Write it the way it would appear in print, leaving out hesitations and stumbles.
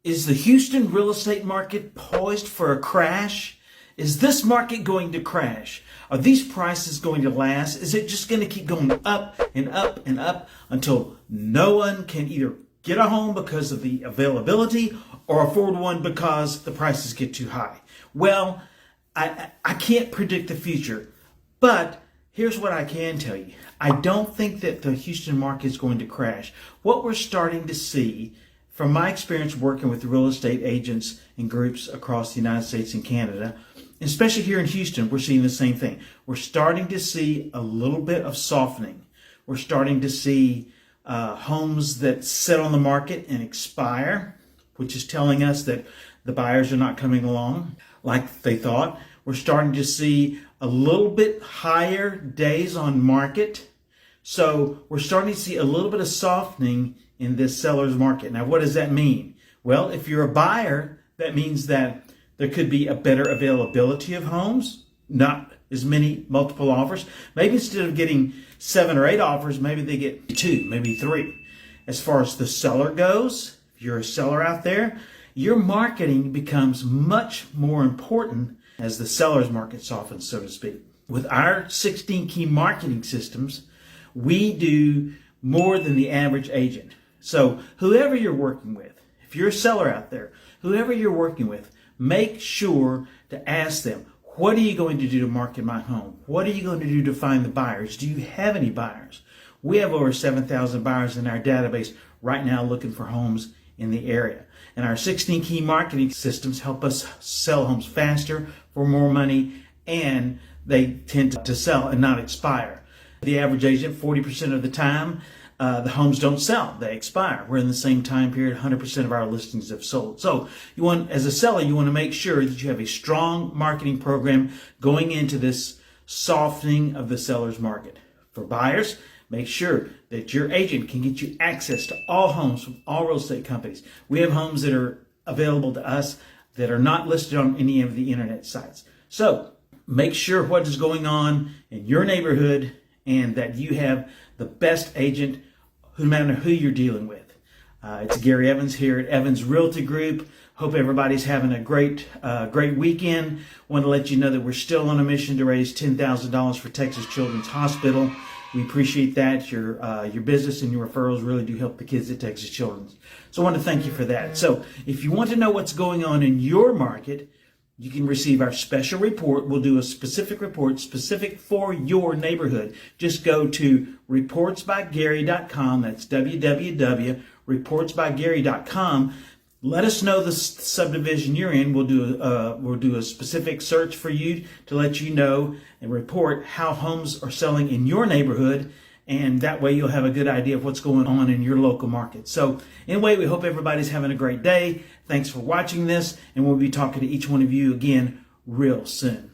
Is the Houston real estate market poised for a crash? Is this market going to crash? Are these prices going to last? Is it just going to keep going up and up and up until no one can either get a home because of the availability or afford one because the prices get too high? Well, I can't predict the future, but here's what I can tell you. I don't think that the Houston market is going to crash. What we're starting to see, from my experience working with real estate agents and groups across the United States and Canada, especially here in Houston, we're seeing the same thing. We're starting to see a little bit of softening. We're starting to see homes that sit on the market and expire, which is telling us that the buyers are not coming along like they thought. We're starting to see a little bit higher days on market. So we're starting to see a little bit of softening in this seller's market. Now, what does that mean? Well, if you're a buyer, that means that there could be a better availability of homes, not as many multiple offers. Maybe instead of getting 7 or 8 offers, maybe they get 2, maybe 3. As far as the seller goes, if you're a seller out there, your marketing becomes much more important as the seller's market softens, so to speak. With our 16 key marketing systems, we do more than the average agent. So whoever you're working with, if you're a seller out there, whoever you're working with, make sure to ask them, what are you going to do to market my home? What are you going to do to find the buyers? Do you have any buyers? We have over 7,000 buyers in our database right now looking for homes in the area. And our 16 key marketing systems help us sell homes faster for more money, and they tend to sell and not expire. The average agent, 40% of the time, the homes don't sell, they expire. We're in the same time period, 100% of our listings have sold. So you want, as a seller, you want to make sure that you have a strong marketing program going into this softening of the seller's market. For buyers, make sure that your agent can get you access to all homes from all real estate companies. We have homes that are available to us that are not listed on any of the internet sites. So make sure what is going on in your neighborhood and that you have the best agent, no matter who you're dealing with. It's Gary Evans here at Evans Realty Group. Hope everybody's having a great weekend. Want to let you know that we're still on a mission to raise $10,000 for Texas Children's Hospital. We appreciate that. Your business and your referrals really do help the kids at Texas Children's. So I want to thank you for that. So if you want to know what's going on in your market, you can receive our special report. We'll do a specific report specific for your neighborhood. Just go to reportsbygary.com. That's www.reportsbygary.com. Let us know the subdivision you're in. We'll do a specific search for you to let you know and report how homes are selling in your neighborhood. And that way you'll have a good idea of what's going on in your local market. So anyway, we hope everybody's having a great day. Thanks for watching this, and we'll be talking to each one of you again real soon.